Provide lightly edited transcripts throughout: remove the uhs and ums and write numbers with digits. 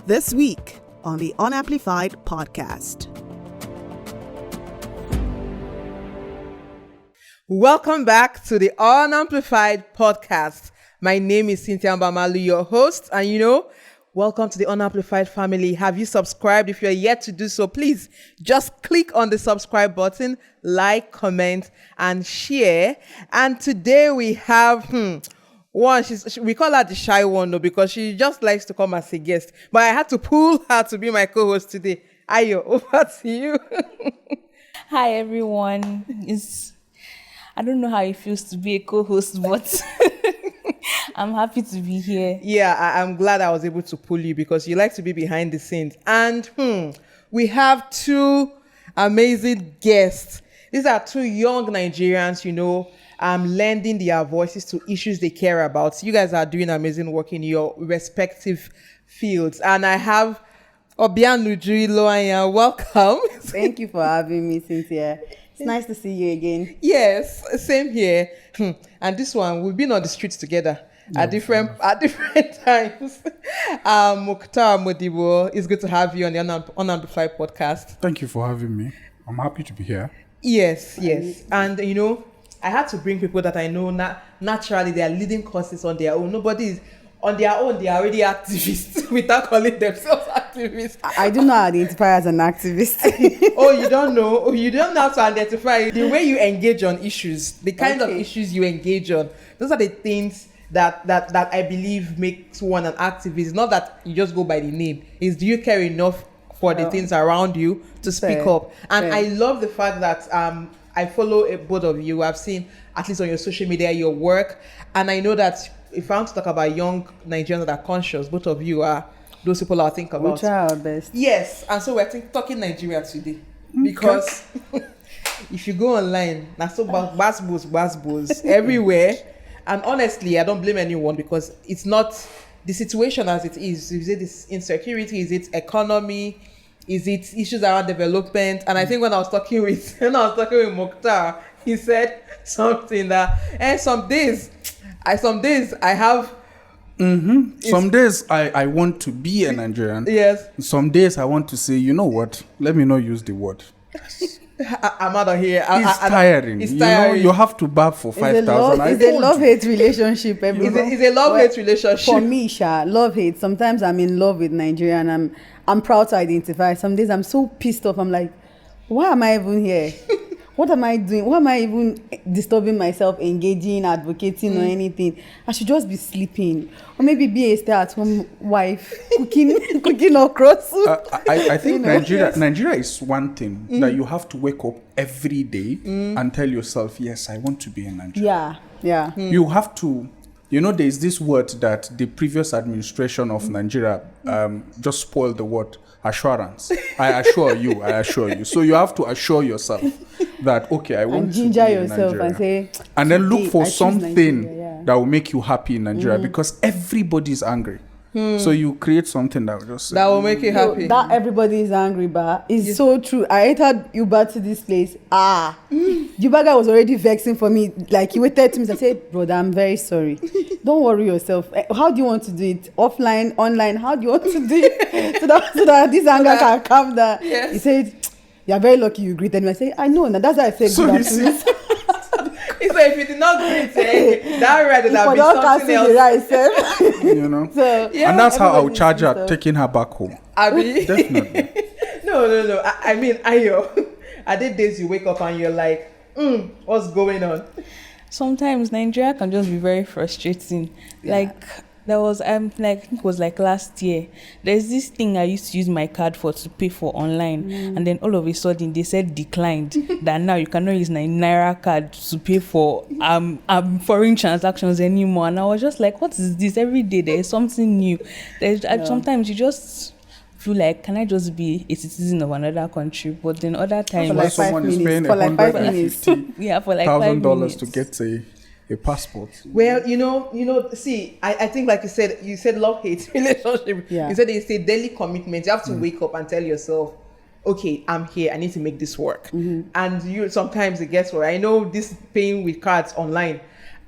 This week on the Unamplified podcast. Welcome back to the Unamplified podcast. My name is Cynthia Mbamalu, your host, and welcome to the Unamplified family. Have you subscribed? If you're yet to do so, please just click on the subscribe button, like, comment, and share. And today we have one. We call her the shy one though, because she just likes to come as a guest. But I had to pull her to be my co-host today. Ayo, over to you. Hi everyone. I don't know how it feels to be a co-host, but I'm happy to be here. Yeah, I'm glad I was able to pull you because you like to be behind the scenes. And we have two amazing guests. These are two young Nigerians, lending their voices to issues they care about. You guys are doing amazing work in your respective fields. And I have Obianuju Loanya. Welcome. Thank you for having me, Cynthia. It's nice to see you again. Yes, same here. And this one, we've been on the streets together at different times. Mukhtar Modibo, it's good to have you on the Unamplified podcast. Thank you for having me. I'm happy to be here. Yes. And I had to bring people that I know naturally they are leading causes on their own. Nobody is on their own, they are already activists without calling themselves activists. I do not identify as an activist. Oh, you don't know? Oh, you don't have to identify. The way you engage on issues, the kind of issues you engage on, those are the things that I believe makes one an activist. Not that you just go by the name. It's do you care enough for the things around you to speak up? And I love the fact that I follow both of you. I've seen, at least on your social media, your work. And I know that if I want to talk about young Nigerians that are conscious, both of you are those people I'll think about. We try our best. Yes, and so we're talking Nigeria today. Because if you go online, that's so basbos everywhere. And honestly, I don't blame anyone because it's not the situation as it is. Is it this insecurity? Is it economy? Is it issues around development? And I think when I was talking with Mukhtar, he said something that some days I have. Some days I want to be a Nigerian. Yes. Some days I want to say, you know what? Let me not use the word. I'm out of here. It's tiring. It's tiring. You have to barb for 5,000. It's a love-hate relationship. It's a love-hate relationship. For me, love-hate. Sometimes I'm in love with Nigeria and I'm proud to identify. Some days I'm so pissed off. I'm like, why am I even here? What am I doing? Why am I even disturbing myself, engaging, advocating or anything? I should just be sleeping. Or maybe be a stay-at-home wife, cooking okra soup. I think Nigeria is one thing that you have to wake up every day and tell yourself, yes, I want to be in Nigeria. Yeah. You have to, there's this word that the previous administration of Nigeria just spoiled the word. Assurance. I assure you. So you have to assure yourself that, okay, I want to ginger be in yourself Nigeria. and say, and then look for something that will make you happy in Nigeria because everybody's angry. So you create something that will just that will make you happy. That everybody is angry, but it's so true. I entered Uber to this place. Uber guy was already vexing for me. Like he waited to me and said, brother, I'm very sorry. Don't worry yourself. How do you want to do it? Offline, online? How do you want to do it? so that this anger can calm down. Yes. He said, you're very lucky you greeted me. I said, I know. Now that's why I said good afternoon. So if you did not greet, that right would have been something else. So, and that's how I'll charge her taking her back home. Abi? Definitely. No. I mean, Ayo, are there days you wake up and you're like, what's going on? Sometimes Nigeria can just be very frustrating. Like there was I think it was like last year. There's this thing I used to use my card for to pay for online, and then all of a sudden they said declined. That now you cannot use Naira card to pay for foreign transactions anymore. And I was just like, what is this? Every day there is something new. Sometimes you just feel like, can I just be a citizen of another country? But then other times, like someone is paying $150,000 for like $5 to get a passport. Well, see, I think like you said love-hate relationship. Yeah. You said it's a daily commitment. You have to wake up and tell yourself, okay, I'm here. I need to make this work. And sometimes it gets where I know this paying with cards online,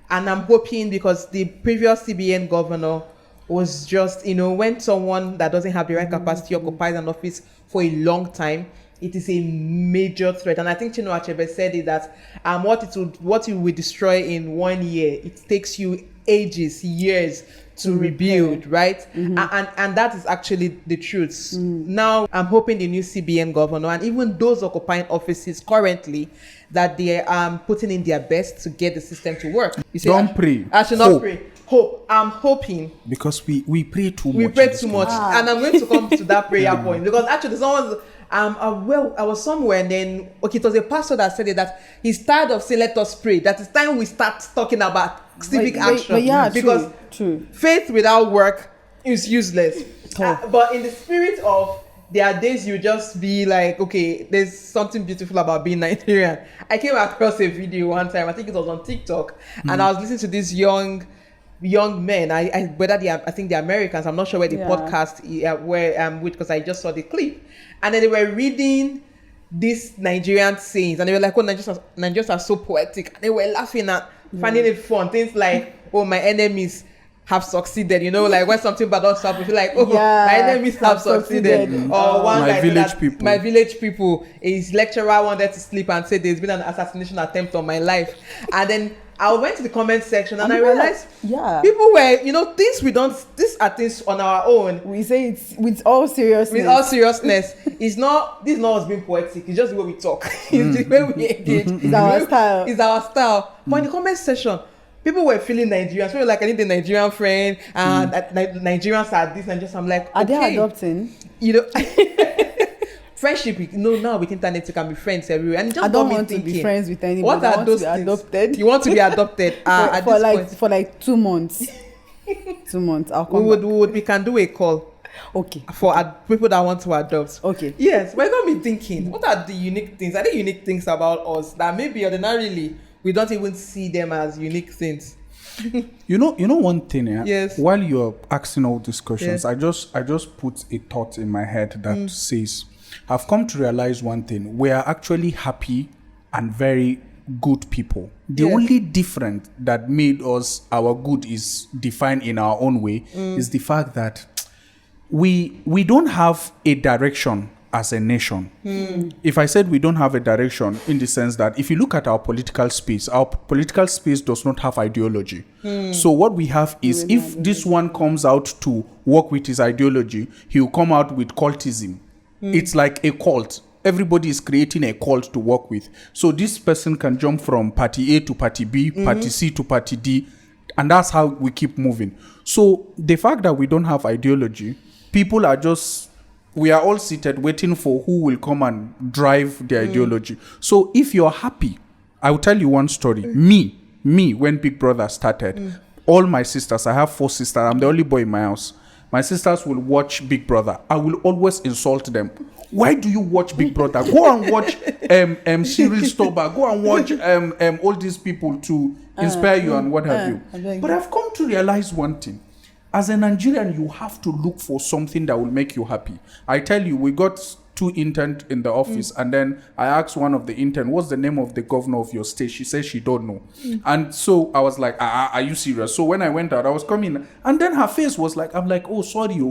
and I'm hoping because the previous CBN governor was just, when someone that doesn't have the right capacity occupies an office for a long time, it is a major threat. And I think Chinua Achebe said it that what you will destroy in 1 year, it takes you years to rebuild, right? And that is actually the truth. Now, I'm hoping the new CBN governor and even those occupying offices currently, that they are putting in their best to get the system to work. You say, Don't pray. I should not pray. Hope. I'm hoping. Because we pray too much. We pray too much. And I'm going to come to that prayer point. Because actually someone's I was somewhere and then it was a pastor that said it, that he's tired of saying let us pray. That it's time we start talking about civic action. Because true. Faith without work is useless. But in the spirit of, there are days you just be like, okay, there's something beautiful about being Nigerian. I came across a video one time, I think it was on TikTok, and I was listening to this young men. I think they're Americans. I'm not sure where the podcast with, because I just saw the clip, and then they were reading these Nigerian sayings, and they were like, "Oh, Nigerians are so poetic." And they were laughing at, finding it fun. Things like, "Oh, my enemies have succeeded," like when something bad does happen, feel like, "Oh, my enemies have succeeded." Or one my guy village said, people. "My village people." His lecturer wanted to sleep and said, "There's been an assassination attempt on my life," and then I went to the comment section and I realized people were, things these are things on our own. We say it with all seriousness. This is not us being poetic. It's just the way we talk. It's the way we engage. It's our style. But in the comment section, people were feeling Nigerian. So like, I need a Nigerian friend, and Nigerians are this and just. I'm like, are they adopting? Friendship, now with internet you can be friends everywhere. And just I don't want to be friends with anybody. What are those things? Adopted? You want to be adopted? For like 2 months. 2 months. I'll come back. We can do a call. Okay. For people that want to adopt. Okay. Yes, we're gonna be thinking, what are the unique things? Are there unique things about us that maybe ordinarily we don't even see them as unique things? You know one thing, Yes. While you're asking all these questions, Yes. I just put a thought in my head that says, I've come to realize one thing: we are actually happy and very good people. The only difference that made us our good is defined in our own way is the fact that we don't have a direction as a nation. If I said we don't have a direction, in the sense that if you look at our political space does not have ideology. So what we have is, if this one comes out to work with his ideology, he will come out with cultism. It's like a cult. Everybody is creating a cult to work with. So this person can jump from party A to party B, party C to party D, and that's how we keep moving. So the fact that we don't have ideology, people are just, we are all seated waiting for who will come and drive the ideology. So if you're happy, I will tell you one story. Me, when Big Brother started, all my sisters, I have 4 sisters, I'm the only boy in my house. My sisters will watch Big Brother. I will always insult them. Why do you watch Big Brother? Go and watch Cyril Stober. Go and watch all these people to inspire you and what have you. But I've come to realize one thing. As a Nigerian, you have to look for something that will make you happy. I tell you, we got 2 interns in the office, and then I asked one of the interns, what's the name of the governor of your state? She said she don't know. And so I was like, are you serious? So when I went out, I was coming, and then her face was like, I'm like, oh, sorry,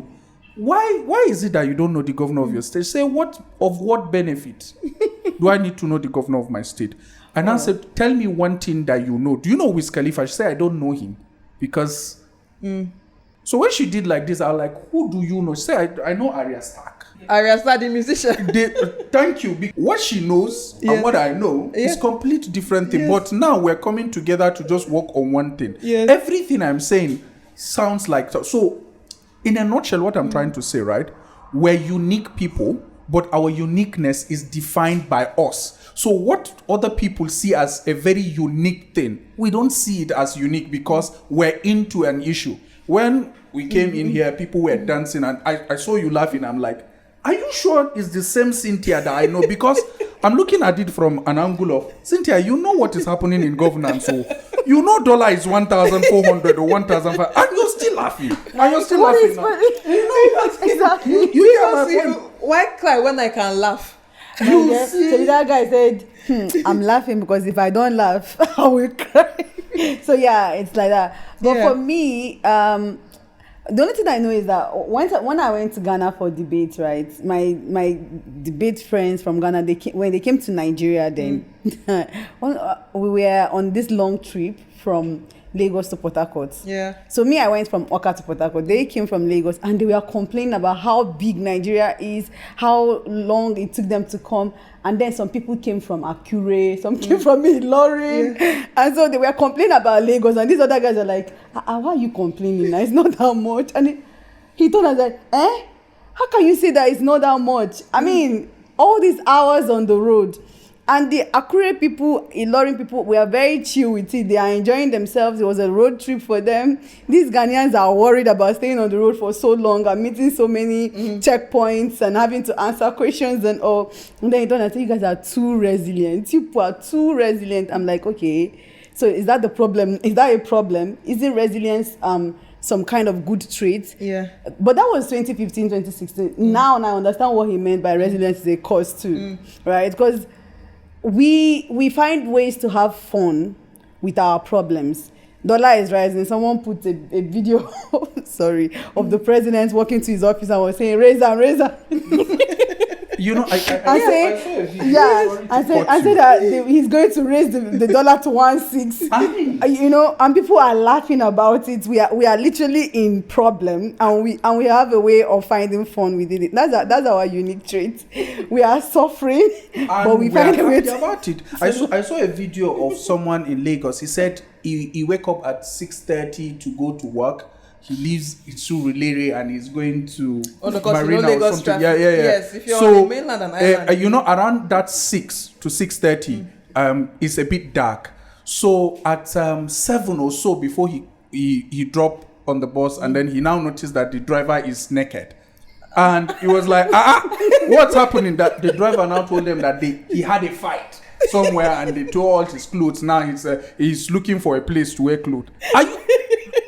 why is it that you don't know the governor of your state? Say, what benefit do I need to know the governor of my state? And I said, tell me one thing that you know. Do you know Wiz Khalifa? She said, I don't know him. Because... So when she did like this, I was like, who do you know? She said, I know Arya Stark. Arya Stark, the musician. Thank you. What she knows and what I know is complete different thing. But now we're coming together to just work on one thing. Everything I'm saying sounds like... So in a nutshell, what I'm trying to say, right? We're unique people, but our uniqueness is defined by us. So what other people see as a very unique thing, we don't see it as unique because we're into an issue. When we came in here, people were dancing, and I saw you laughing. I'm like, are you sure it's the same Cynthia that I know? Because I'm looking at it from an angle of, Cynthia, you know what is happening in governance. So you know dollar is 1,400 or 1,500, and you're still laughing. And you're still laughing now. You know exactly. You hear my point? Why cry when I can laugh? You see? So that guy said, I'm laughing because if I don't laugh, I will cry. So yeah, it's like that. But for me, The only thing I know is that when I went to Ghana for debate, right? My debate friends from Ghana, when they came to Nigeria, then we were on this long trip from Lagos to Port Harcourt. Yeah. So me, I went from Oka to Port Harcourt. They came from Lagos, and they were complaining about how big Nigeria is, how long it took them to come. And then some people came from Akure, some came from Ilorin. Yeah. And so they were complaining about Lagos. And these other guys are like, why are you complaining? It's not that much. And he told us that, how can you say that it's not that much? I mean, all these hours on the road. And the Akure people, Ilorin people, were very chill with it. They are enjoying themselves. It was a road trip for them. These Ghanaians are worried about staying on the road for so long and meeting so many checkpoints and having to answer questions and all. And then I think you guys are too resilient. You people are too resilient. I'm like, okay. So is that the problem? Is that a problem? Isn't resilience some kind of good trait? Yeah. But that was 2015, 2016. Now I understand what he meant by resilience is a cause too. Right? Because we find ways to have fun with our problems. Dollar is rising. Someone put a video, of the president walking to his office and was saying, raise her. You know, I said that he's going to raise the dollar to 1.6. You know, and people are laughing about it. We are literally in problem, and we have a way of finding fun within it. That's our unique trait. We are suffering, but we find a way to about it. I saw a video of someone in Lagos. He said he wake up at 6:30 to go to work. He lives in Surulere and he's going to Marina or something. Yeah. Yes, if you're on the mainland and island. You know, around that 6 to 6:30, it's a bit dark. So at 7 or so, before he dropped on the bus, and then he now noticed that the driver is naked. And he was like, what's happening? That the driver now told them that he had a fight somewhere and they tore all his clothes. Now he's looking for a place to wear clothes.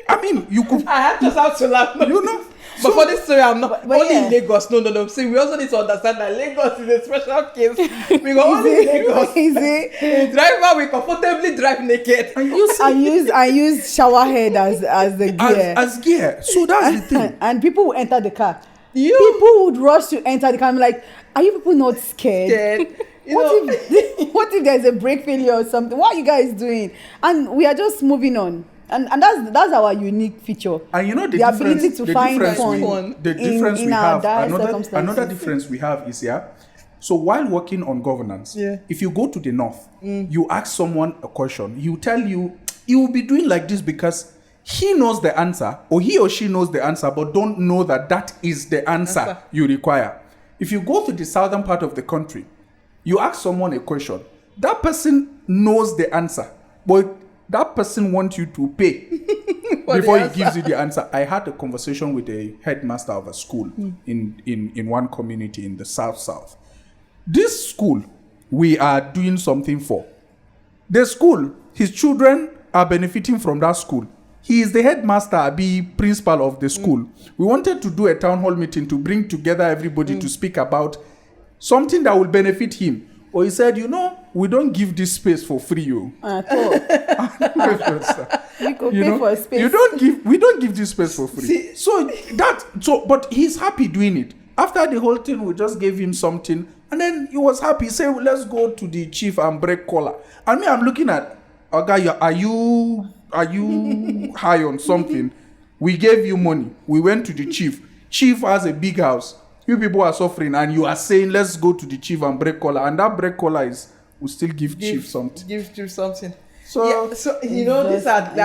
I mean, you could. I just have to laugh. You know. But for this story, I'm not only in Lagos. No. See, we also need to understand that Lagos is a special case. We go only in Lagos. The driver will comfortably drive naked. I use shower head as the gear. As gear. So that's the thing. And people will enter the car. People would rush to enter the car. I'm like, are you people not scared? What if there's a brake failure or something? What are you guys doing? And we are just moving on. And that's our unique feature. And you know the ability to find fun. The difference we have. Another difference we have is so while working on governance, if you go to the north, you ask someone a question, he will tell you he will be doing like this because he knows the answer, or he or she knows the answer, but don't know that is the answer you require. If you go to the southern part of the country, you ask someone a question, that person knows the answer, but that person wants you to pay before he gives you the answer. I had a conversation with a headmaster of a school in one community in the south. This school, we are doing something for. The school, his children are benefiting from that school. He is the headmaster, be principal of the school. We wanted to do a town hall meeting to bring together everybody to speak about something that will benefit him. Or he said, we don't give this space for free. You could pay for a space. We don't give this space for free. But he's happy doing it. After the whole thing, we just gave him something, and then he was happy. He said, let's go to the chief and break collar. And me, I'm looking at, okay, are you high on something? We gave you money. We went to the chief. Chief has a big house. You people are suffering, and you are saying, let's go to the chief and break collar. And that break collar will still give chief something. Give chief something. So I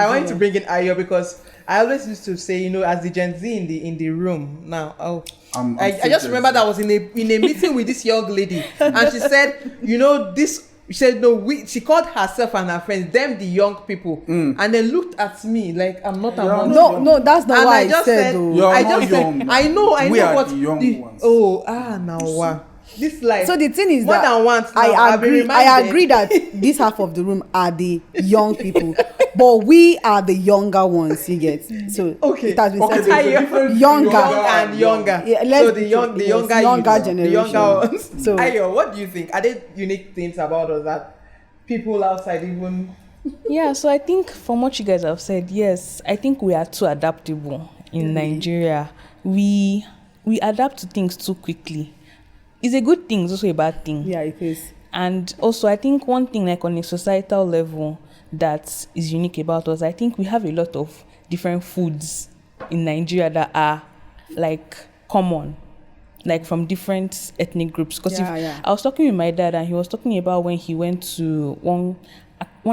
want to bring in Ayo because I always used to say, as the Gen Z in the room now. I just remember that I was in a meeting with this young lady, and she said, this. She said, no, she called herself and her friends, them the young people, and then looked at me like I'm not among them. No, that's not what I said. I know we are what the young ones. Wow. This life. So the thing is more that than once I agree that this half of the room are the young people, but we are the younger ones. You get so it has been said younger and younger. Yeah, so the younger generation, the younger ones. So Ayo, what do you think? Are there unique things about us that people outside even? Yeah, so I think from what you guys have said, yes, I think we are too adaptable. in Nigeria, we adapt to things too quickly. It's a good thing, it's also a bad thing. Yeah, it is. And also, I think one thing, like on a societal level, that is unique about us, I think we have a lot of different foods in Nigeria that are like common, like from different ethnic groups. Because I was talking with my dad, and he was talking about when he went to one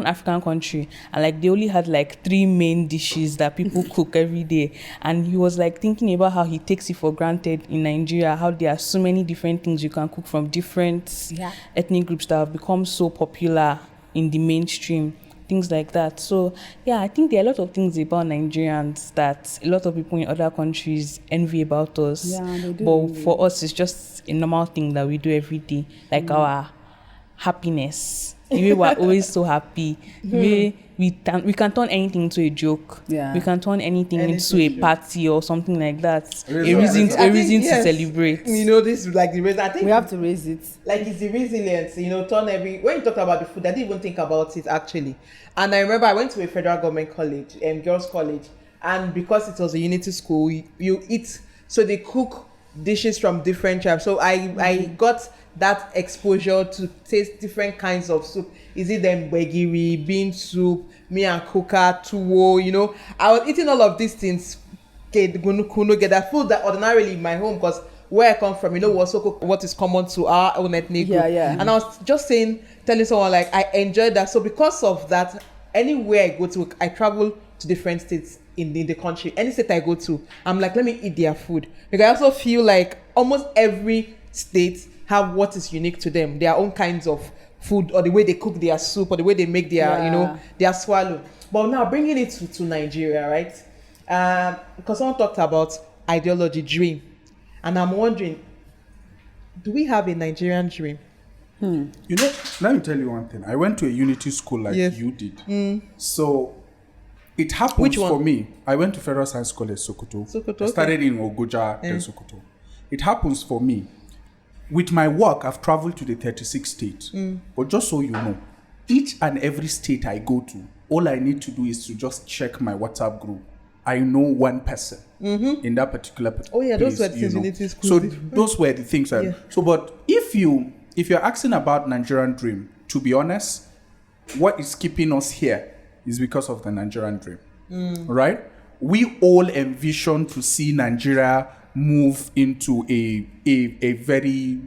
African country, and like they only had like 3 main dishes that people cook every day, and he was like thinking about how he takes it for granted in Nigeria, how there are so many different things you can cook from different ethnic groups that have become so popular in the mainstream, things like that. So I think there are a lot of things about Nigerians that a lot of people in other countries envy about us. They do. But for us, it's just a normal thing that we do every day, like our happiness. The way we're always so happy. The way we can turn anything into a joke. Yeah. We can turn anything into a party or something like that. A reason to yes, celebrate. This is like the reason. I think We have to raise it. like it's the resilience, when you talk about the food, I didn't even think about it actually. And I remember I went to a federal government college, girls college, and because it was a unity school, you eat, so they cook dishes from different tribes. So I got that exposure to taste different kinds of soup. Is it them begiri, bean soup, miyan kuka, tuwo, I was eating all of these things, get that food that ordinarily in my home, because where I come from, we also cook what is common to our own ethnic group. And I was just telling someone like I enjoyed that. So because of that, anywhere I go to, I travel to different states in the country. Any state I go to, I'm like, let me eat their food. Because I also feel like almost every state have what is unique to them, their own kinds of food, or the way they cook their soup, or the way they make their, their swallow. But now bringing it to Nigeria, right? Because someone talked about ideology, dream. And I'm wondering, do we have a Nigerian dream? Let me tell you one thing. I went to a unity school like you did. So it happens for me. I went to Federal Science College, Sokoto. I started in Ogoja, then Sokoto. It happens for me. With my work, I've traveled to the 36 states. But just so you know, each and every state I go to, all I need to do is to just check my WhatsApp group. I know one person in that particular place. Oh yeah, those were the things you need to school. So those were the things. So, but if you're asking about Nigerian dream, to be honest, what is keeping us here is because of the Nigerian dream, right? We all envision to see Nigeria move into a very,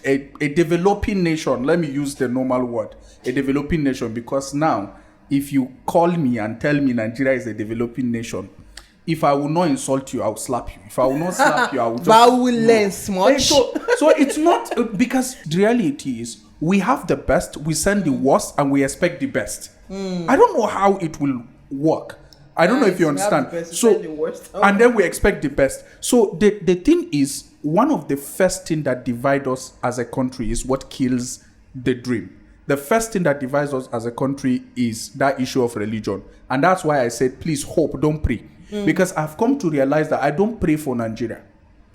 a developing nation. Let me use the normal word, a developing nation, because now, if you call me and tell me Nigeria is a developing nation, if I will not insult you, I will slap you. If I will not slap you, I will just... Violence much. So it's not, because the reality is, we have the best, we send the worst, and we expect the best. I don't know how it will work. I don't know if you understand. So, and then we expect the best. So the thing is, one of the first thing that divides us as a country is what kills the dream. The first thing that divides us as a country is that issue of religion. And that's why I said, please hope, don't pray. Because I've come to realize that I don't pray for Nigeria.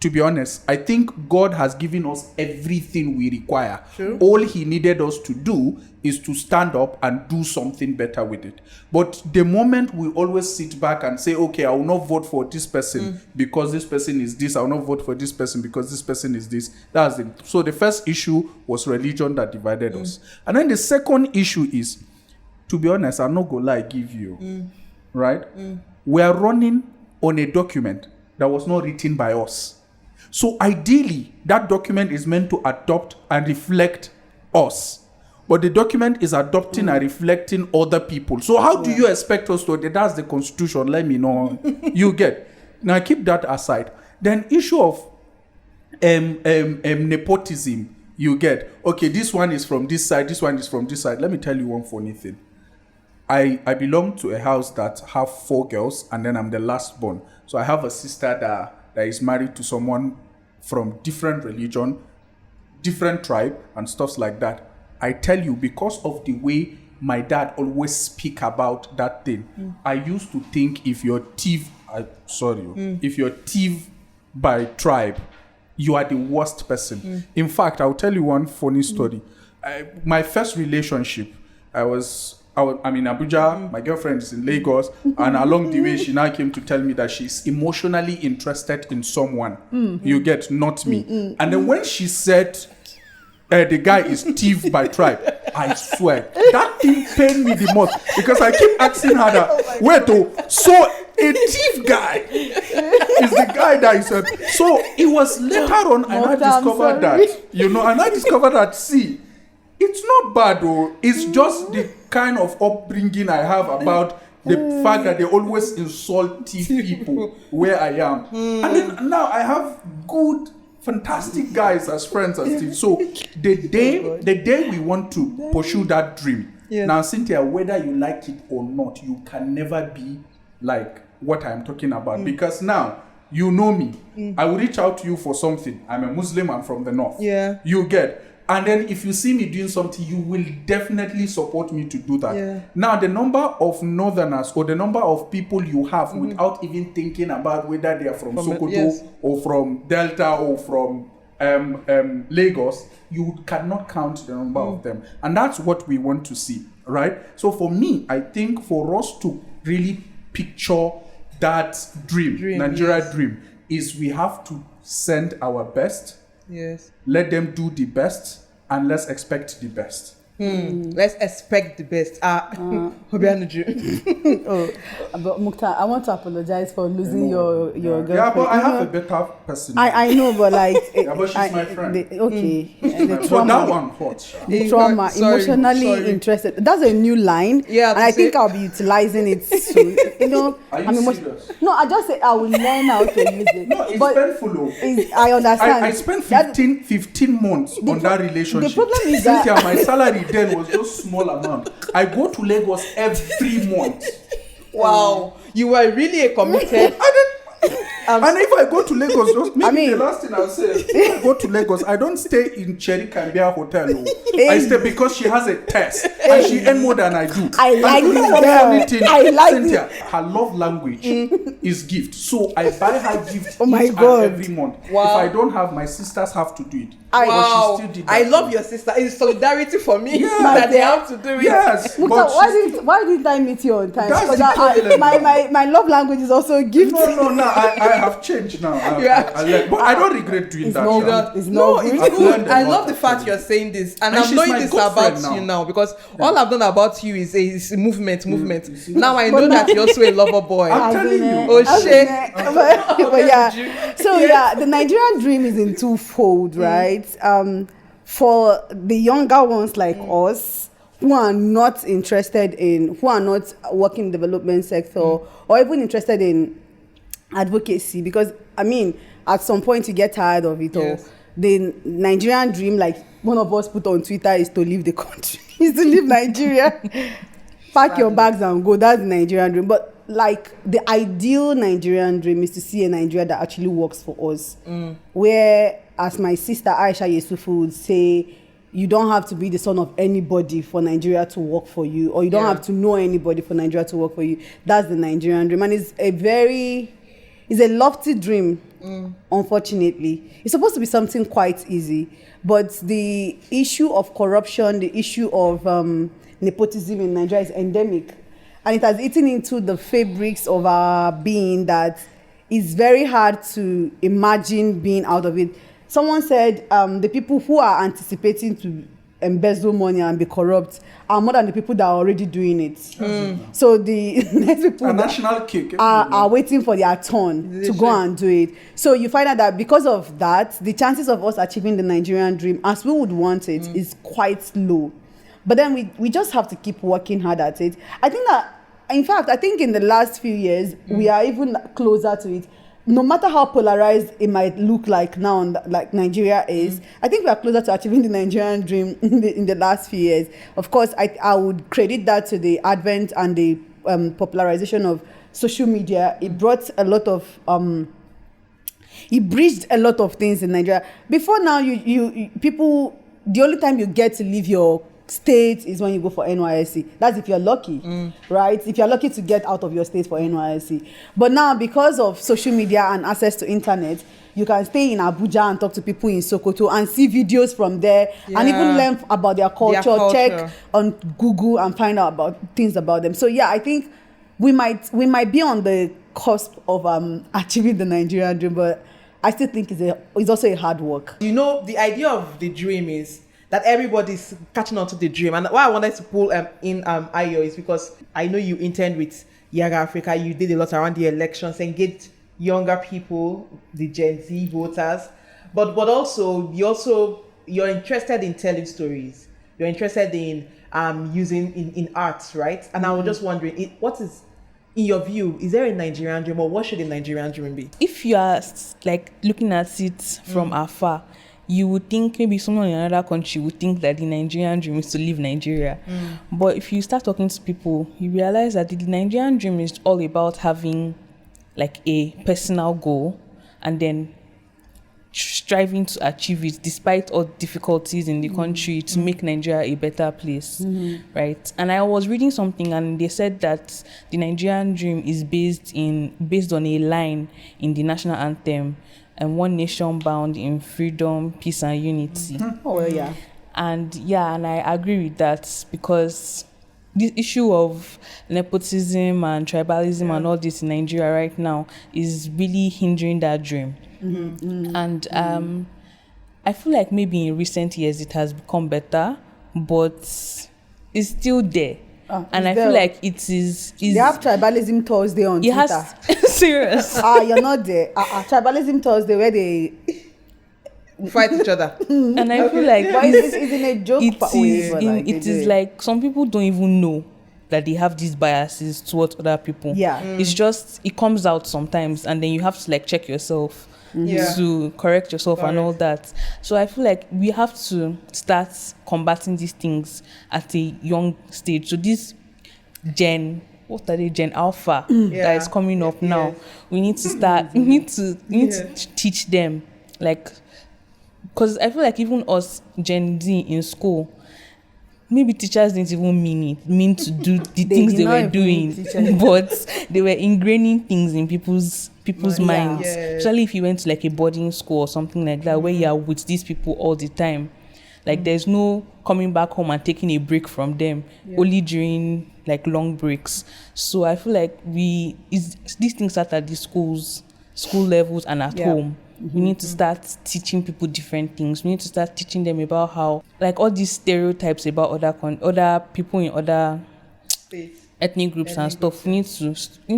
To be honest, I think God has given us everything we require. Sure. All he needed us to do is to stand up and do something better with it. But the moment we always sit back and say, okay, I will not vote for this person because this person is this, I will not vote for this person because this person is this. That's it. So the first issue was religion that divided us. And then the second issue is, to be honest, I'm not going to lie, give you, right? We are running on a document that was not written by us. So ideally, that document is meant to adopt and reflect us. But the document is adopting and reflecting other people. So how do you expect us to... That's the constitution, let me know. You get. Now keep that aside. Then issue of nepotism, you get. Okay, this one is from this side, this one is from this side. Let me tell you one funny thing. I belong to a house that have 4 girls, and then I'm the last born. So I have a sister that is married to someone from different religion, different tribe, and stuff like that. I tell you, because of the way my dad always speak about that thing, I used to think if you're thief by tribe, you are the worst person. In fact, I'll tell you one funny story. My first relationship, I was I'm in Abuja, my girlfriend is in Lagos, and along the way, she now came to tell me that she's emotionally interested in someone. You get, not me. And then when she said, the guy is thief by tribe, I swear, that thing pained me the most, because I keep asking her that, so a thief guy is the guy that is so it was later on and I discovered that, see, it's not bad though, it's just the kind of upbringing I have about the fact that they always insult thief people where I am. And then now I have good, fantastic guys as friends as thieves. So the day we want to pursue that dream, now Cynthia, whether you like it or not, you can never be like what I'm talking about, because now you know me. I will reach out to you for something. I'm a Muslim, I'm from the north. You get. And then if you see me doing something, you will definitely support me to do that. Now, the number of northerners or the number of people you have without even thinking about whether they are from Sokoto or from Delta or from Lagos, you cannot count the number of them. And that's what we want to see, right? So for me, I think for us to really picture that dream, Nigeria dream, is we have to send our best. Let them do the best, and let's expect the best. Let's expect the best. But Mukhtar, I want to apologize for losing your girlfriend. Yeah, but I have a better person. I know, but like, but she's my friend. The trauma, that one hot. The trauma, emotionally interested. That's a new line. And I think I'll be utilizing it soon. Are you serious? No, I just say I will learn how to use it. No, it's painful. I understand. I spent 15 months on that relationship. The problem is Cynthia, that my salary then was just small amount. I go to Lagos every month. Wow, you were really a committed. And if I go to Lagos, the last thing I'll say, if I go to Lagos, I don't stay in Cherry Cambia Hotel. I stay because she has a test and she earns more than I do. I like this girl. I like Cynthia. Her love language is gift. So I buy her gift every month. Wow. If I don't have, my sisters have to do it. Wow. I love your sister. It's solidarity for me that they have to do it. Yes. Mukta, why didn't I meet you on time? That's the problem. My love language is also gift. No. I have changed now. But I don't regret doing that. It's good. I love the fact you're saying this, and I'm knowing this about you now, because all I've done about you is movement. Now I know that you're also a lover boy. I'm telling you. Oh shit. But yeah. So the Nigerian dream is in twofold, right? For the younger ones like us, who are not working in the development sector or even interested in advocacy, because at some point you get tired of it all. The Nigerian dream, like one of us put on Twitter, is to leave the country, is to leave Nigeria. Pack your bags and go. That's the Nigerian dream. But like the ideal Nigerian dream is to see a Nigeria that actually works for us, where, as my sister Aisha Yesufu would say, you don't have to be the son of anybody for Nigeria to work for you, or you don't have to know anybody for Nigeria to work for you. That's the Nigerian dream, and it's a lofty dream. Unfortunately, it's supposed to be something quite easy, but the issue of corruption, the issue of nepotism in Nigeria is endemic, and it has eaten into the fabrics of our being that it's very hard to imagine being out of it. Someone said the people who are anticipating to embezzle money and be corrupt are more than the people that are already doing it. So the next people are waiting for their turn to go and do it. So you find out that because of that, the chances of us achieving the Nigerian dream as we would want it is quite low. But then we just have to keep working hard at it. I think in the last few years, we are even closer to it. No matter how polarized it might look like now, like Nigeria is, I think we are closer to achieving the Nigerian dream in the last few years. Of course, I would credit that to the advent and the popularization of social media. It brought a lot of, it bridged a lot of things in Nigeria. Before now, you people, the only time you get to leave your state is when you go for NYSC. That's if you're lucky, right? If you're lucky to get out of your state for NYSC. But now, because of social media and access to internet, you can stay in Abuja and talk to people in Sokoto and see videos from there and even learn about their culture, check on Google and find out about things about them. So yeah, I think we might be on the cusp of achieving the Nigerian dream, but I still think it's also a hard work. You know, the idea of the dream is that everybody's catching on to the dream. And why I wanted to pull in Ayo is because I know you interned with Yaga Africa. You did a lot around the elections, engaged younger people, the Gen Z voters, but also you're interested in telling stories. You're interested in using in arts, right? And I was just wondering, what is, in your view, is there a Nigerian dream, or what should a Nigerian dream be? If you are like looking at it from afar, you would think maybe someone in another country would think that the Nigerian dream is to leave Nigeria. But if you start talking to people, you realize that the Nigerian dream is all about having like a personal goal and then striving to achieve it despite all difficulties in the country to make Nigeria a better place, right? And I was reading something and they said that the Nigerian dream is based on a line in the national anthem, and one nation bound in freedom, peace and unity. Oh well, yeah. And I agree with that, because the issue of nepotism and tribalism and all this in Nigeria right now is really hindering that dream. And I feel like maybe in recent years it has become better, but it's still there. And I feel like it is they have Tribalism Thursday on Twitter. Serious. You're not there. Tribalism Thursday where they fight each other. And I feel like it's in a joke way. It is like some people don't even know that they have these biases towards other people. It's just, it comes out sometimes, and then you have to like check yourself to correct yourself and all that. So I feel like we have to start combating these things at a young stage. So this Gen Alpha that is coming up now, we need to start, we need to teach them, like, because I feel like even us Gen Z in school, maybe teachers didn't even mean to do the things they were doing, but they were ingraining things in people's minds. Especially if you went to like a boarding school or something like that, where you are with these people all the time. Like there's no coming back home and taking a break from them, only during like long breaks. So I feel like these things start at the school levels and at home. We need to start teaching people different things. We need to start teaching them about how, like, all these stereotypes about other people in other ethnic groups and stuff. We need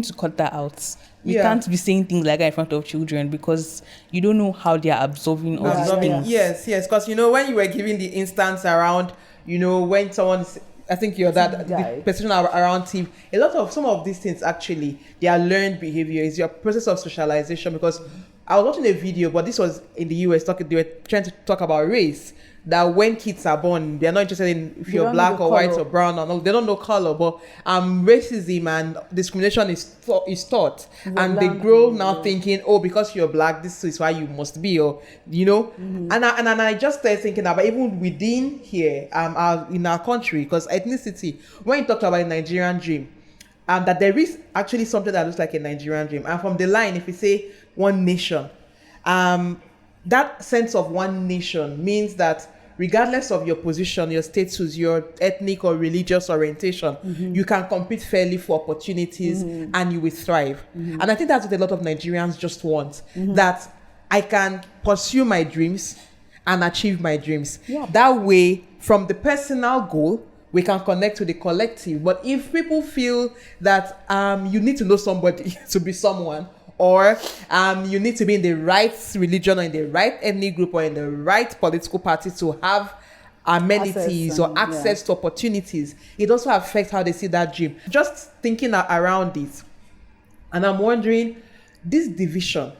to cut that out. We can't be saying things like that in front of children, because you don't know how they are absorbing all these things. Yes, because when you were giving the instance around, when someone, I think your dad, the person around him, some of these things actually, they are learned behavior. It's your process of socialization. Because I was watching a video, but this was in the US, they were trying to talk about race. That when kids are born, they're not interested in if you're black or white or brown or no. They don't know color, but racism and discrimination is taught, and they grow now thinking, because you're black, this is why you must be, And I just started thinking about even within here, in our country, because ethnicity. When you talk about a Nigerian dream, that there is actually something that looks like a Nigerian dream, and from the line, if you say one nation, that sense of one nation means that regardless of your position, your status, your ethnic or religious orientation, you can compete fairly for opportunities and you will thrive. And I think that's what a lot of Nigerians just want, that I can pursue my dreams and achieve my dreams. That way, from the personal goal, we can connect to the collective. But if people feel that you need to know somebody to be someone, or you need to be in the right religion or in the right ethnic group or in the right political party to have amenities or access to opportunities, it also affects how they see that dream. Just thinking around it, and I'm wondering, this division,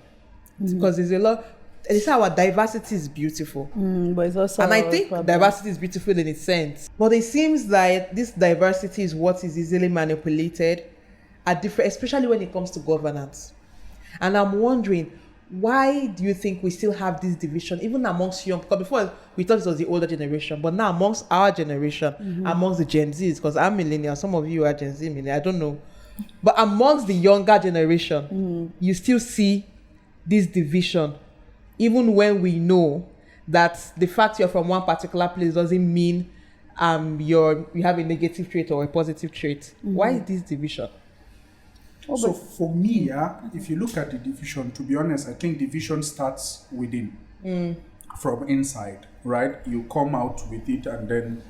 because there's a lot, they say our diversity is beautiful, but it's also, and I think diversity is beautiful in its sense, but it seems like this diversity is what is easily manipulated at different, especially when it comes to governance. And I'm wondering, why do you think we still have this division, even amongst young? Because before we thought it was the older generation, but now amongst our generation, amongst the Gen Zs, because I'm millennial, some of you are Gen Z millennial, I don't know. But amongst the younger generation, you still see this division, even when we know that the fact you're from one particular place doesn't mean you have a negative trait or a positive trait. Why is this division? So for me, if you look at the division, to be honest, I think division starts within, from inside, right? You come out with it and then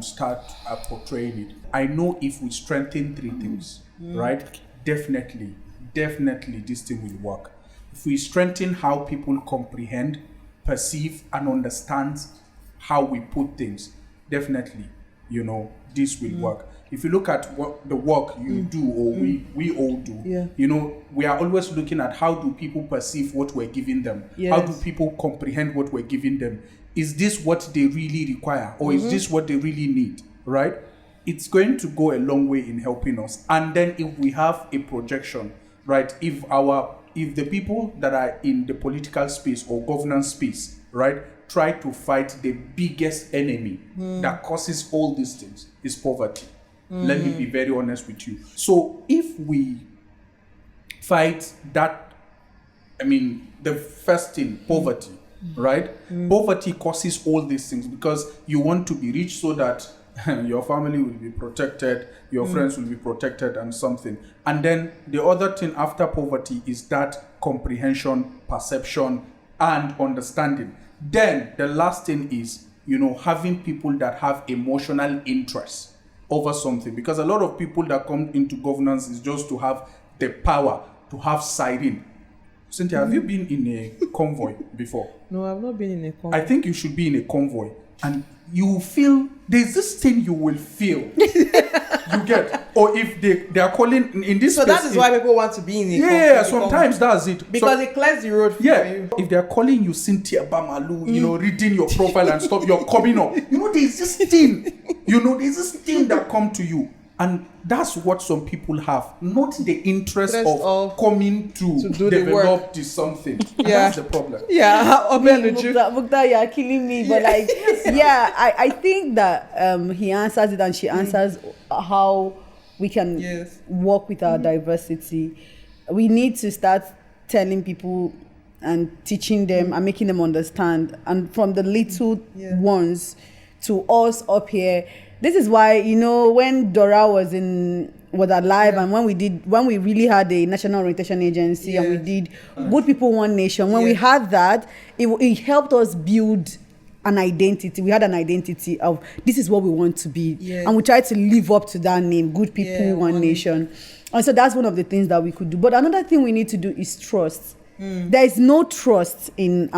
start portraying it. I know if we strengthen three things, right? Definitely this thing will work. If we strengthen how people comprehend, perceive, and understand how we put things, definitely, this will work. If you look at what the work you do or we all do, we are always looking at how do people perceive what we're giving them? Yes. How do people comprehend what we're giving them? Is this what they really require, or is this what they really need, right? It's going to go a long way in helping us. And then if we have a projection, right, if the people that are in the political space or governance space, right, try to fight the biggest enemy that causes all these things, is poverty. Let me be very honest with you. So if we fight that, the first thing, poverty, right? Poverty causes all these things because you want to be rich so that your family will be protected, your friends will be protected and something. And then the other thing after poverty is that comprehension, perception, and understanding. Then the last thing is, having people that have emotional interest over something, because a lot of people that come into governance is just to have the power, to have siren. Cynthia, have you been in a convoy before? No, I've not been in a convoy. I think you should be in a convoy, and you feel there's this thing you will feel. You get, or if they are calling in this. So that is why people want to be in a convoy. Yeah, sometimes that's it. Because it clears the road for you. If they are calling you Cynthia Mbamalu, reading your profile and stuff, you're coming up. There's this thing. There's this thing that come to you. And that's what some people have, not the interest of coming to develop this something. That's the problem. Yeah, Mukta, you're killing me. But I think that he answers it, and she answers how we can work with our diversity. We need to start telling people and teaching them and making them understand. And from the little ones to us up here. This is why, when Dora was alive, and when we really had a national orientation agency, and we did Good People One Nation, when we had that, it helped us build an identity. We had an identity of this is what we want to be. And we tried to live up to that name, Good People One Nation. And so that's one of the things that we could do. But another thing we need to do is trust. There is no trust in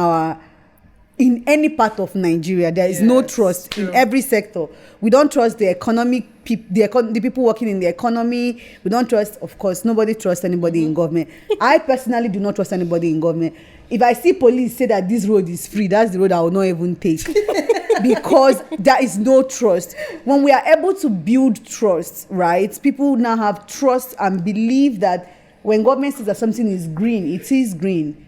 any part of Nigeria. There is no trust in every sector. We don't trust the the people working in the economy. We don't trust, of course, nobody trusts anybody in government. I personally do not trust anybody in government. If I see police say that this road is free, that's the road I will not even take. Because there is no trust. When we are able to build trust, right, people now have trust and believe that when government says that something is green, it is green.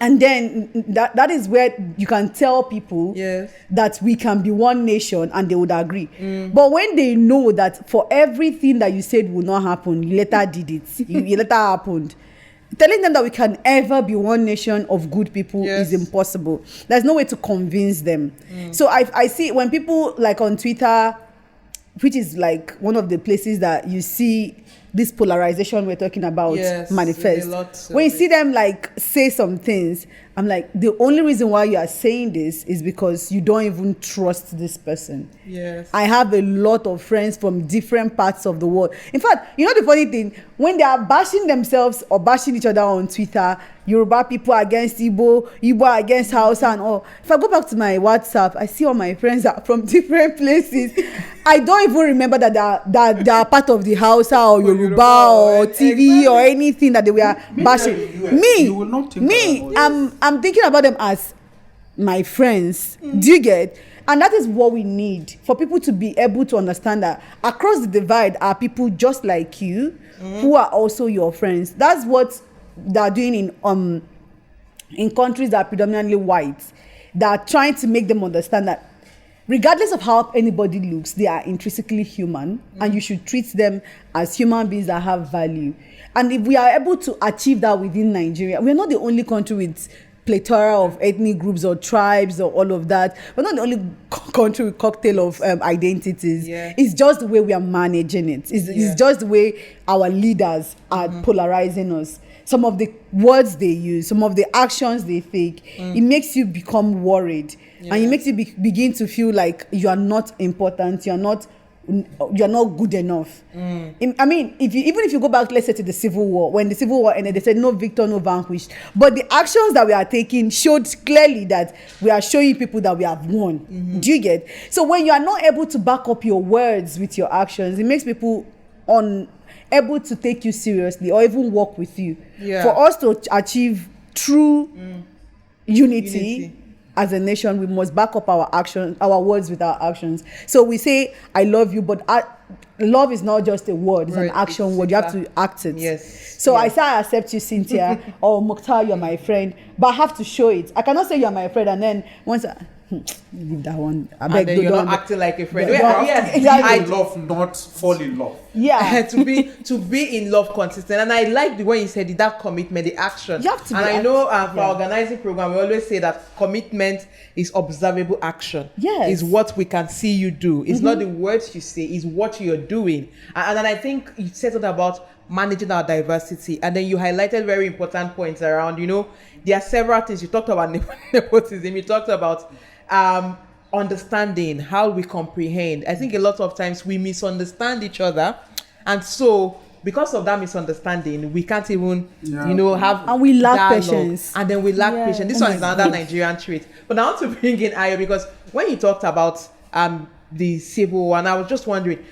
And then that is where you can tell people that we can be one nation, and they would agree. But when they know that for everything that you said will not happen, you later did it. You later happened. Telling them that we can ever be one nation of good people is impossible. There's no way to convince them. So I see when people like on Twitter, which is like one of the places that you see this polarization we're talking about manifest. When you see them like say some things, I'm like, the only reason why you are saying this is because you don't even trust this person. I have a lot of friends from different parts of the world. In fact, the funny thing, when they are bashing themselves or bashing each other on Twitter, Yoruba people against Igbo against Hausa and all. If I go back to my WhatsApp, I see all my friends are from different places. I don't even remember that they are part of the Hausa or Yoruba or TV or anything that they were bashing. I'm thinking about them as my friends. Do you get? And that is what we need, for people to be able to understand that across the divide are people just like you who are also your friends. That's what they're doing in in countries that are predominantly white, that are trying to make them understand that regardless of how anybody looks, they are intrinsically human, and you should treat them as human beings that have value. And if we are able to achieve that within Nigeria, we're not the only country with plethora of ethnic groups or tribes or all of that. We're not the only country with cocktail of identities. Yeah. It's just the way we are managing it. It's just the way our leaders are polarizing us. Some of the words they use, some of the actions they take, it makes you become worried. And it makes you begin to feel like you are not important, you're not good enough. I mean, even if you go back, let's say, to the Civil War, when the Civil War ended, they said no victor, no vanquished. But the actions that we are taking showed clearly that we are showing people that we have won. Do you get? So when you are not able to back up your words with your actions, it makes people unable to take you seriously or even work with you. For us to achieve true unity as a nation, we must back up our actions, our words with our actions. So we say, I love you, but love is not just a word, it's an action word. You have to act it. So I say, I accept you, Cynthia, or Mukhtar, you're my friend, but I have to show it. I cannot say you're my friend and then once leave that one. I beg, and then you're not acting like a friend. Exactly. I love, not fall in love. To be in love consistent. And I like the way you said it, that commitment, the action. You have to and I know for organizing program, we always say that commitment is observable action. Is what we can see you do. It's not the words you say, it's what you're doing. And then I think you said something about managing our diversity, and then you highlighted very important points around, there are several things. You talked about nepotism, you talked about understanding, how we comprehend. I think a lot of times we misunderstand each other, and so because of that misunderstanding, we can't even have, and we lack dialogue. Patience, and then we lack patience. This one is another Nigerian trait. But I want to bring in Ayo, because when you talked about the Civil War, and I was just wondering,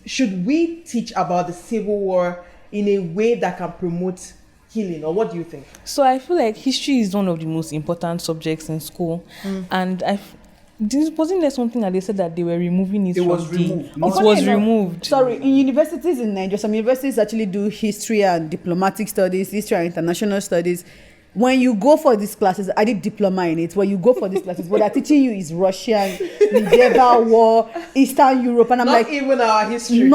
should we teach about the Civil War in a way that can promote healing, or what do you think? So I feel like history is one of the most important subjects in school, and wasn't there something that they said that they were removing it? It was removed. Sorry, in universities in Nigeria, some universities actually do history and diplomatic studies, history and international studies. When you go for these classes, I did diploma in it. When you go for these classes, what they're teaching you is Russian, medieval war, Eastern Europe, and I'm not like, even our history.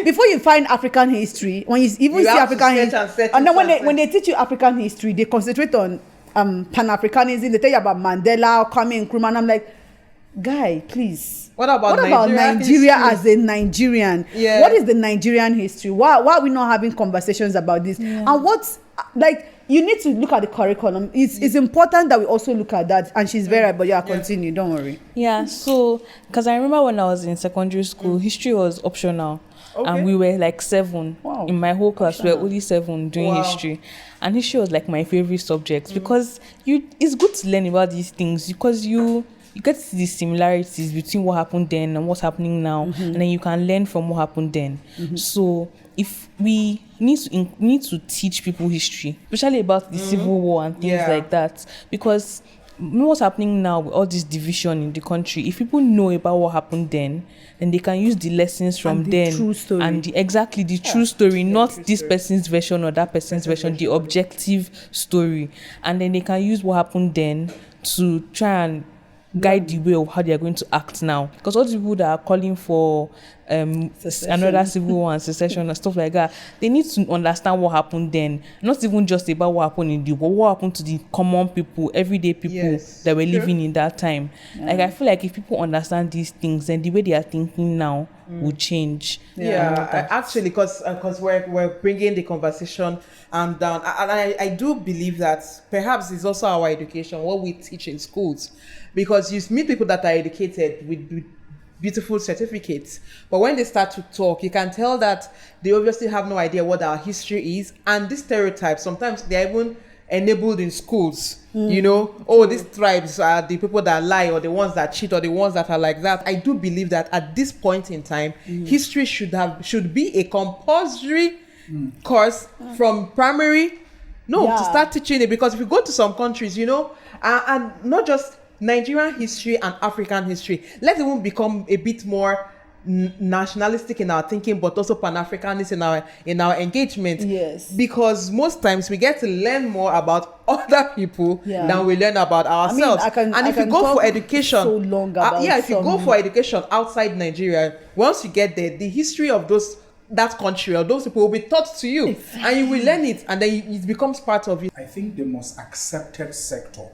Before you find African history, when you even see African history, and then when they teach you African history, they concentrate on Pan-Africanism. They tell you about Mandela, Kwame Nkrumah, and I'm like, guy, please. What about Nigeria as a Nigerian? What is the Nigerian history? Why are we not having conversations about this? And what's you need to look at the curriculum. It's important that we also look at that. And she's very right, but continue. Don't worry. So because I remember when I was in secondary school, history was optional. And we were like 7 in my whole class. We were only 7 doing history, and history was like my favorite subject because it's good to learn about these things because you get to see the similarities between what happened then and what's happening now, and then you can learn from what happened then. So if we need to teach people history, especially about the Civil War and things like that, because what's happening now with all this division in the country, if people know about what happened then they can use the lessons from and then true story. And the true story, not this person's version or that person's version, the objective story, and then they can use what happened then to try and guide the way of how they are going to act now. Because all the people that are calling for another civil war and secession and stuff like that, they need to understand what happened then. Not even just about what happened in the war, what happened to the common people, everyday people that were living in that time. Like I feel like if people understand these things, then the way they are thinking now will change. Actually, because we're bringing the conversation down, and I do believe that perhaps it's also our education, what we teach in schools, because you meet people that are educated with beautiful certificates, but when they start to talk, you can tell that they obviously have no idea what our history is, and these stereotypes sometimes they're even enabled in schools. These tribes are the people that lie, or the ones that cheat, or the ones that are like that. I do believe that at this point in time, history should be a compulsory course from primary to start teaching it, because if you go to some countries, and not just Nigerian history and African history, let's even become a bit more nationalistic in our thinking, but also pan-Africanist in our engagement. Yes. Because most times we get to learn more about other people than we learn about ourselves. If you go for education, so long about if you go for education outside Nigeria, once you get there, the history of that country or those people will be taught to you, and you will learn it, and then it becomes part of you. I think the most accepted sector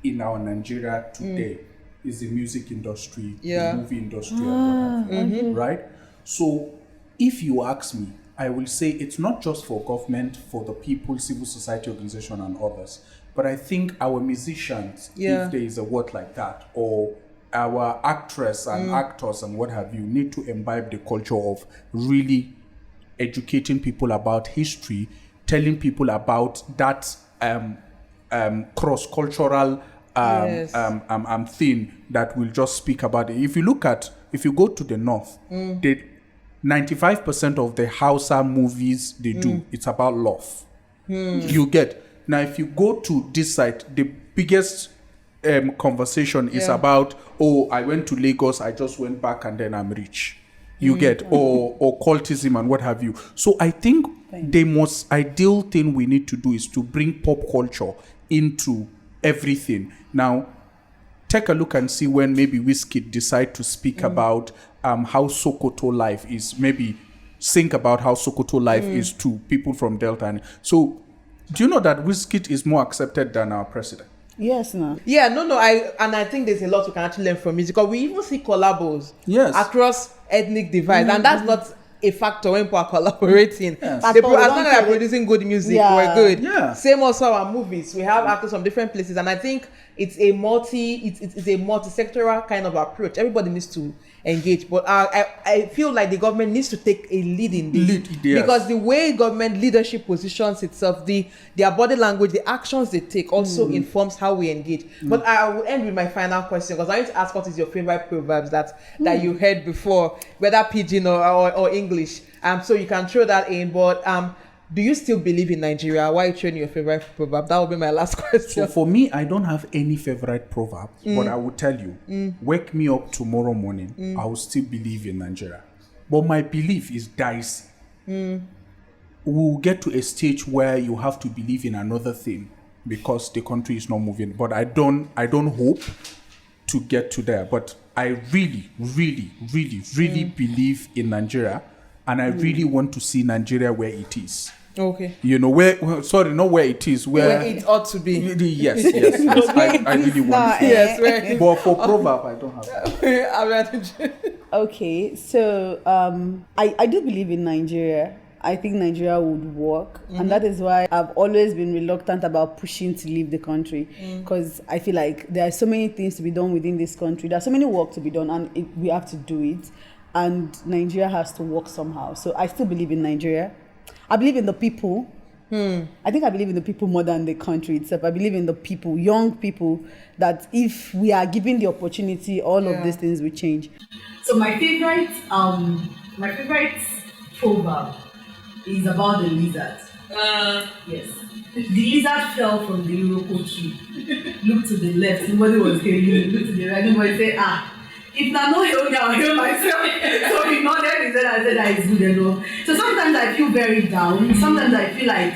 in our Nigeria today is the music industry, the movie industry, and what have you, right? So if you ask me, I will say it's not just for government, for the people, civil society organization and others, but I think our musicians, if there is a word like that, or our actress and actors and what have you, need to imbibe the culture of really educating people about history, telling people about that cross-cultural thing that we'll just speak about it. If you go to the north, 95% of the Hausa movies they do, it's about love. You get. Now, if you go to this side, the biggest conversation is about, I went to Lagos, I just went back and then I'm rich. You get, or cultism and what have you. So I think the most ideal thing we need to do is to bring pop culture into everything. Now, take a look and see when maybe Wizkid decide to speak about how Sokoto life is. Maybe think about how Sokoto life is to people from Delta. So, do you know that Wizkid is more accepted than our president? Yes, no. Yeah, no. I think there's a lot we can actually learn from music. Because we even see collabos across ethnic divides, and that's not a factor when people are collaborating. As long as they're producing good music, we're good. Yeah. Same also our movies. We have actors from different places, and I think it's a multi-sectoral kind of approach. Everybody needs to engage, but I feel like the government needs to take a lead in this because the way government leadership positions itself, their body language, the actions they take also informs how we engage. But I will end with my final question because I need to ask, what is your favorite proverbs that you heard before, whether pidgin or English? So you can throw that in, but do you still believe in Nigeria? Why are you throwing your favorite proverb? That will be my last question. So for me, I don't have any favorite proverb, but I will tell you, wake me up tomorrow morning, I will still believe in Nigeria. But my belief is dicey. We'll get to a stage where you have to believe in another thing because the country is not moving. But I don't hope to get to there. But I really, really, really, really believe in Nigeria, and I really want to see Nigeria where it is. Okay. You know, not where it is, where it ought to be. Yes. I really want to. Yes, but for proverb, I don't have that. Okay, so I do believe in Nigeria. I think Nigeria would work, and that is why I've always been reluctant about pushing to leave the country, because I feel like there are so many things to be done within this country. There's so many work to be done, and we have to do it, and Nigeria has to work somehow. So I still believe in Nigeria. I believe in the people. I think I believe in the people more than the country itself. I believe in the people, young people, that if we are given the opportunity, all of these things will change. So my favorite proverb is about the lizard. Yes. The lizard fell from the Iroko tree. Look to the left, somebody was hailing. Look to the right, somebody said, if I not hail me, I'll hail myself. So he nodded, he said, I said that is good enough. So sometimes I feel very down. Sometimes I feel like,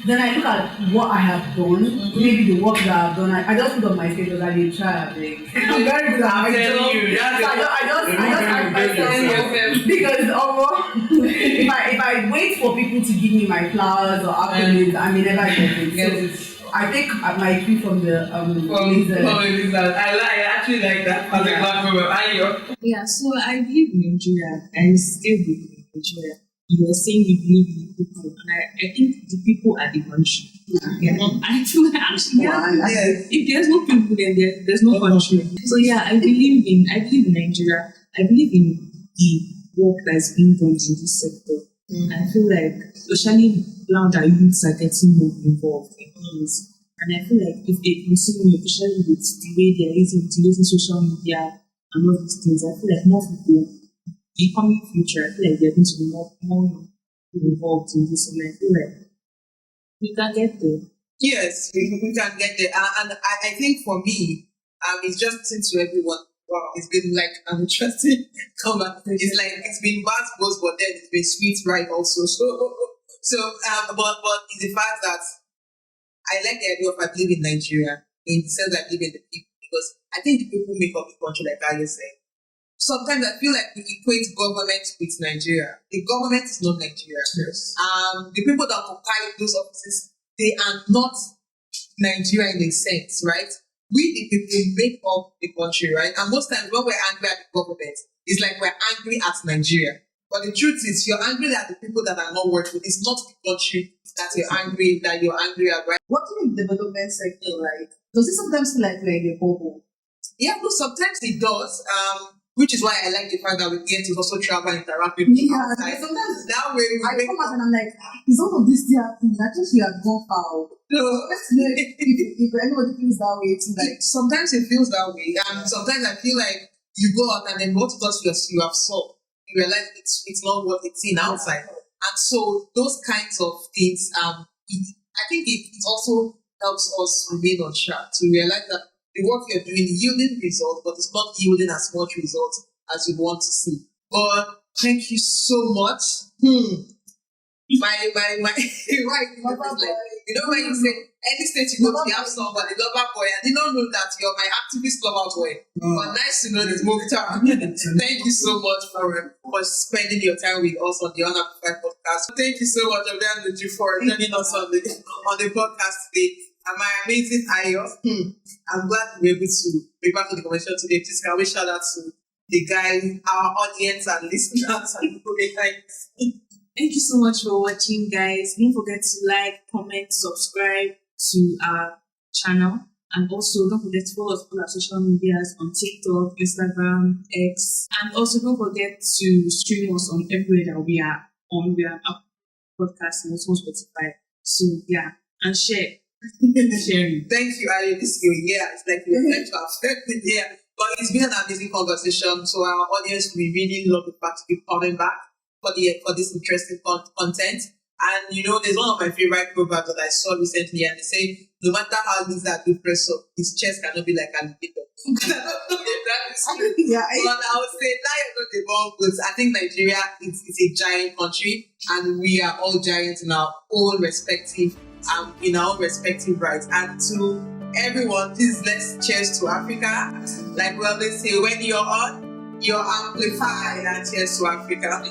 then I look at what I have done, maybe the work that I've done. I just put on my status, I did try, I think. I'm very good at my job. So I just ask myself, because if I wait for people to give me my flowers or accolades, I may never get it. So I take my cue from the lizard. I actually like that as a platform. Yeah, so I believe in Nigeria. I still believe in Nigeria. You were saying you believe in the people, and I think the people are the country. I do actually. If there's no people, then there's no country. So yeah, I believe in Nigeria. I believe in the work that's being done in this sector. I feel like, especially now that youths are getting more involved in things, and I feel like if they continue, especially with the way they are utilizing social media and all these things, I feel like more people, the coming future, I feel like they're going to be more involved in this, and I feel like we can get there. Yes, we can get there, and I think for me, it's just listening to everyone. Wow, it's been like an interesting conversation. It's like it's been bad both, but then it's been sweet right also. But it's the fact that I like the idea of I live in Nigeria in the sense that I live in the people, because I think the people make up the country, like I said. Sometimes I feel like we equate government with Nigeria. The government is not Nigeria. Yes. The people that occupy those offices, they are not Nigeria in a sense, right? We the people make up the country, right? And most times when we're angry at the government, it's like we're angry at Nigeria. But the truth is, you're angry at the people that are not working. It's not the country that you're angry at, right? Working in the development sector, right? Does it sometimes feel like we're in a bubble? Yeah, but sometimes it does. Which is why I like the fact that we get to also travel and interact with people outside. Sometimes that way we I make come out and I'm like, is all of this still happening? I just we have gone foul. No. If anybody feels that way too, like sometimes it feels that way, and sometimes I feel like you go out and then what it does you have solved. You realize it's not what it's in outside, and so those kinds of things. I think it also helps us remain on track to realize that the work you're doing is yielding results, but it's not yielding as much results as you want to see. But thank you so much. My right, you know when you say any state you go to, you have somebody, lover boy, I did not know that you're my activist lover boy. But nice to know this movie. Thank you so much for spending your time with us on the Unamplified podcast. Thank you so much, Andrea S, for joining us on the podcast today. And my amazing Ayo, I'm glad we were able to be back on the conversation today. Please can we shout out to the guys, our audience and listeners and people behind. Thank you so much for watching, guys. Don't forget to like, comment, subscribe to our channel. And also, don't forget to follow us on our social medias on TikTok, Instagram, X. And also, don't forget to stream us on everywhere that we are on. We are up podcast and also on Spotify. So, yeah. And share. Sharing. Thank you, Ayo. This is your year. It's like you're meant to have heard it here. But it's been an amazing conversation. So our audience, we really love the fact to keep coming back for this interesting content. And there's one of my favorite proverbs that I saw recently, and they say, no matter how lizard do press up, his chest cannot be like alligator. I don't know if that is true. But I would say lion not the born goods. I think Nigeria is a giant country, and we are all giants in our own respective rights. And to everyone, please let's cheers to Africa. Like we always say, when you're on, you're amplified, and cheers to Africa.